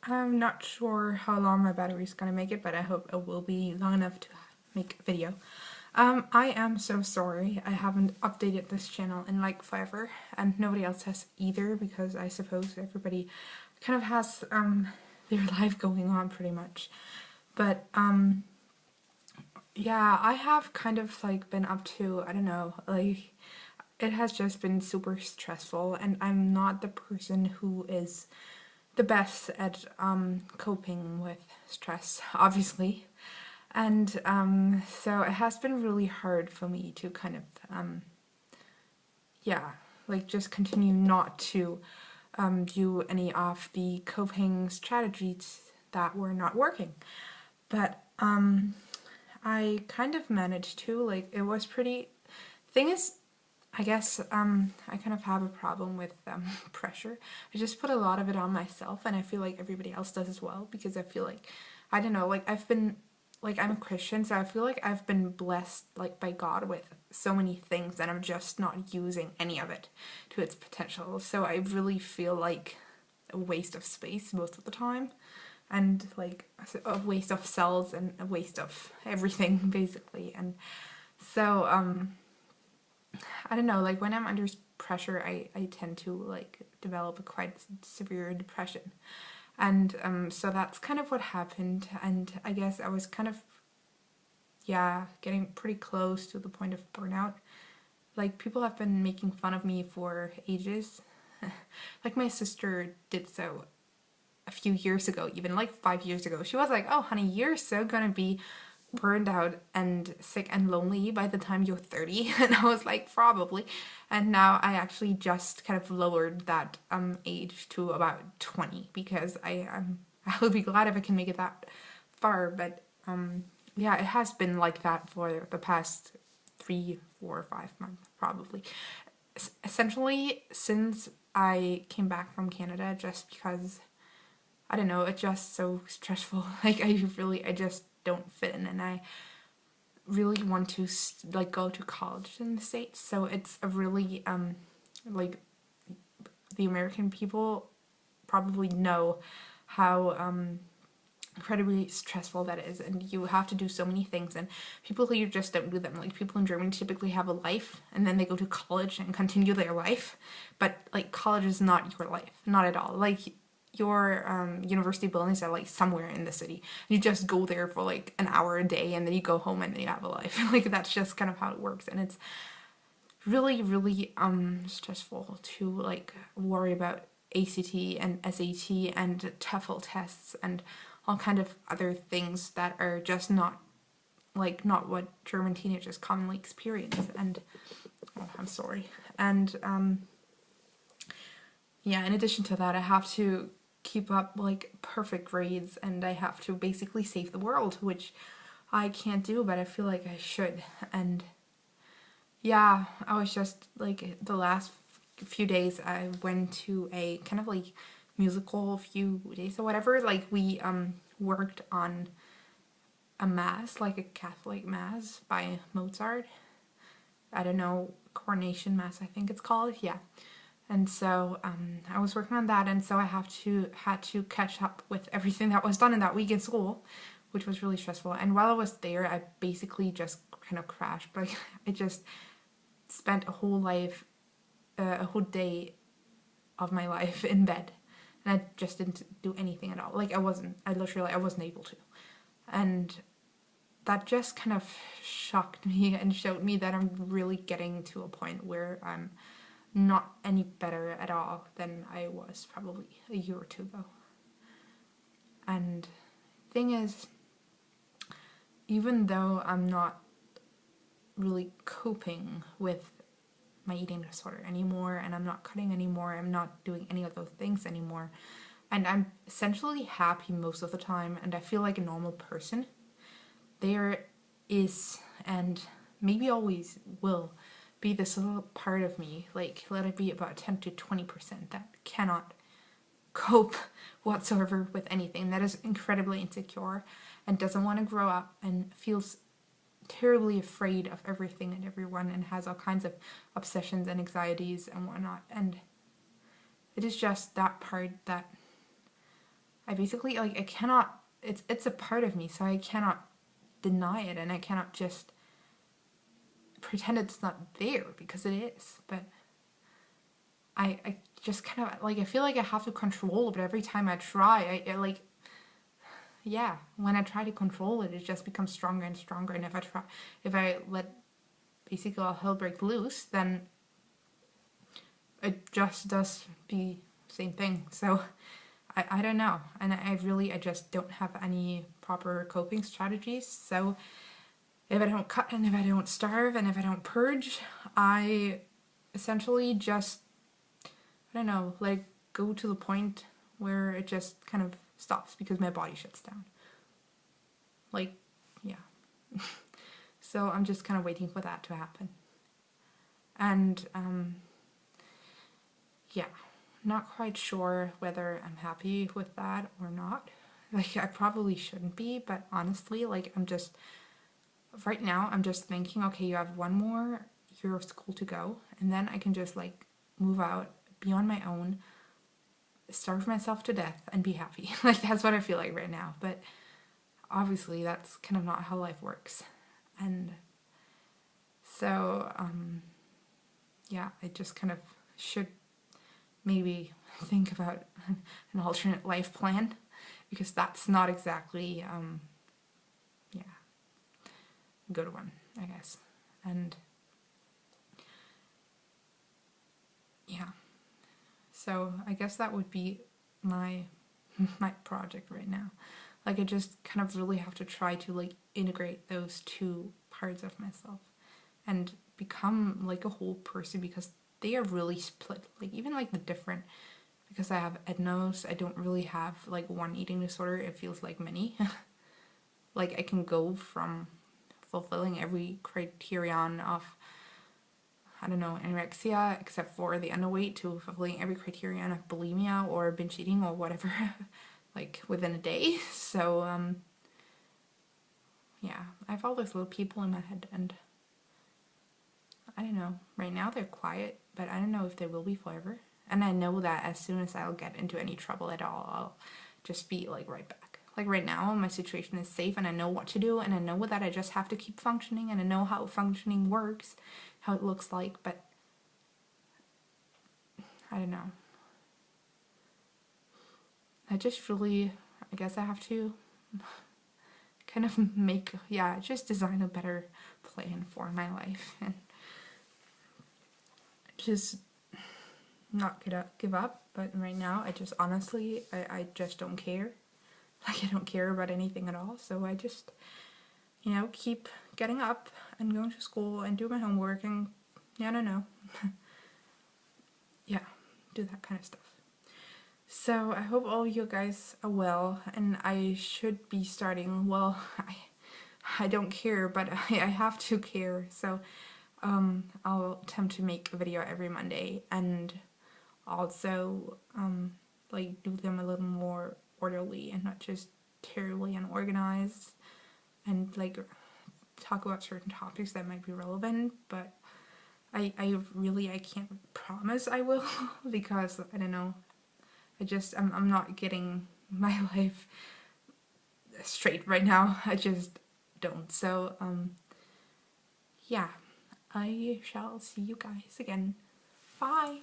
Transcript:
I'm not sure how long my battery is gonna make it, but I hope it will be long enough to make a video. I am so sorry I haven't updated this channel in like forever, and nobody else has either, because I suppose everybody kind of has their life going on pretty much. But yeah, I have kind of like been up to, I don't know, like it has just been super stressful, and I'm not the person who is the best at coping with stress, obviously. And so it has been really hard for me to kind of, yeah, like just continue not to do any of the coping strategies that were not working. But I kind of managed to, like, it was pretty, thing is, I guess I kind of have a problem with pressure. I just put a lot of it on myself, and I feel like everybody else does as well, because I feel like, I don't know, like I've been, like I'm a Christian, so I feel like I've been blessed like by God with so many things, and I'm just not using any of it to its potential. So I really feel like a waste of space most of the time, and like a waste of cells and a waste of everything basically. And so I don't know, like when I'm under pressure, I tend to like develop a quite severe depression. And so that's kind of what happened. And I guess I was kind of, yeah, getting pretty close to the point of burnout. Like people have been making fun of me for ages. Like my sister did so a few years ago, even like 5 years ago. She was like, "Oh honey, you're so gonna be burned out and sick and lonely by the time you're 30." And I was like, probably. And now I actually just kind of lowered that age to about 20, because I will be glad if I can make it that far. But yeah, it has been like that for the past 3, 4, 5 months probably. Essentially since I came back from Canada, just because I don't know, it's just so stressful. Like I just don't fit in, and I really want to like go to college in the States. So it's a really like the American people probably know how incredibly stressful that is, and you have to do so many things, and people here just don't do them. Like people in Germany typically have a life and then they go to college and continue their life, but like college is not your life, not at all. Like your university buildings are like somewhere in the city. You just go there for like an hour a day, and then you go home and then you have a life. Like that's just kind of how it works, and it's really really stressful to like worry about ACT and SAT and TOEFL tests and all kind of other things that are just not what German teenagers commonly experience. And oh, I'm sorry. And yeah, in addition to that, I have to keep up like perfect grades, and I have to basically save the world, which I can't do, but I feel like I should. And yeah, I was just like the last few days I went to a kind of like musical few days or whatever. Like we worked on a mass, like a Catholic mass by Mozart. I don't know, Coronation Mass I think it's called. Yeah. And so I was working on that, and so I had to catch up with everything that was done in that week in school, which was really stressful. And while I was there, I basically just kind of crashed. Like I just spent a whole day of my life in bed, and I just didn't do anything at all. Like I wasn't able to. And that just kind of shocked me and showed me that I'm really getting to a point where I'm not any better at all than I was probably a year or two ago. And thing is, even though I'm not really coping with my eating disorder anymore, and I'm not cutting anymore, I'm not doing any of those things anymore, and I'm essentially happy most of the time, and I feel like a normal person, there is, and maybe always will be, this little part of me, like let it be about 10 to 20%, that cannot cope whatsoever with anything, that is incredibly insecure and doesn't want to grow up and feels terribly afraid of everything and everyone, and has all kinds of obsessions and anxieties and whatnot. And it is just that part that I basically, like, I cannot, it's a part of me, so I cannot deny it, and I cannot just pretend it's not there, because it is. But I just kind of, like, I feel like I have to control it, but every time I try, I like, yeah, when I try to control it, it just becomes stronger and stronger, and if I let basically all hell break loose, then it just does the same thing. So I don't know, and I just don't have any proper coping strategies. So if I don't cut, and if I don't starve, and if I don't purge, I essentially just, I don't know, like, go to the point where it just kind of stops because my body shuts down. Like, yeah. So I'm just kind of waiting for that to happen. And yeah, not quite sure whether I'm happy with that or not. Like, I probably shouldn't be, but honestly, like, right now, I'm just thinking, okay, you have one more year of school to go, and then I can just, like, move out, be on my own, starve myself to death, and be happy. Like, that's what I feel like right now. But obviously, that's kind of not how life works. And so, yeah, I just kind of should maybe think about an alternate life plan, because that's not exactly, yeah, a good one, I guess. And yeah, so I guess that would be my project right now. Like, I just kind of really have to try to, like, integrate those two parts of myself and become, like, a whole person, because they are really split. Like, even, like, the different, because I have EDNOs, I don't really have, like, one eating disorder. It feels like many. Like, I can go from fulfilling every criterion of, I don't know, anorexia, except for the underweight, to fulfilling every criterion of bulimia or binge eating or whatever, like, within a day. So, yeah, I have all those little people in my head, and I don't know, right now they're quiet, but I don't know if they will be forever. And I know that as soon as I'll get into any trouble at all, I'll just be, like, right back. Like, right now, my situation is safe, and I know what to do, and I know that I just have to keep functioning, and I know how functioning works, how it looks like, but I don't know. I just really, I guess I have to kind of just design a better plan for my life, and just not give up. But right now, I just honestly, I just don't care. Like, I don't care about anything at all. So I just, keep getting up and going to school and do my homework and, no. Yeah, do that kind of stuff. So I hope all you guys are well, and I should be starting, well, I don't care, but I have to care. So I'll attempt to make a video every Monday, and also like, do them a little more orderly and not just terribly unorganized, and, like, talk about certain topics that might be relevant. But I can't promise I will, because I don't know, I'm not getting my life straight right now. I just don't. So yeah, I shall see you guys again. Bye.